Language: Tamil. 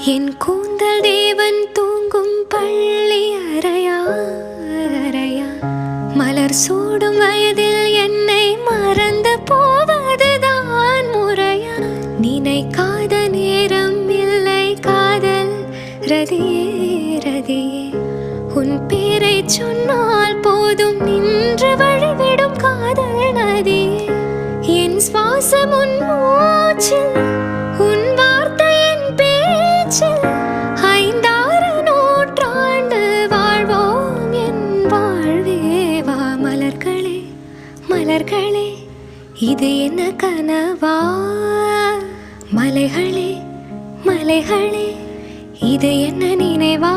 என் கூந்தல் தேவன் தூங்கும் பள்ளி அறையா மலர் சூடும் வயதில் என்னை மறந்து போவதுதான் முறையா? நினைக்காத நேரம் இல்லை காதல் ரதியே உன் பேரை சொன்னால் போதும் நின்று வழிவிடும் காதல் நதியே. என் சுவாசம் உன் மூச்சில், உன் வார்த்தையின் பேச்சில், 5-6 நூற்றாண்டு வாழ்வோம் என் வாழ்வேவா. மலர்களே மலர்களே இது என்ன கனவா? மலைகளே மலைகளே இது என்ன நினைவா?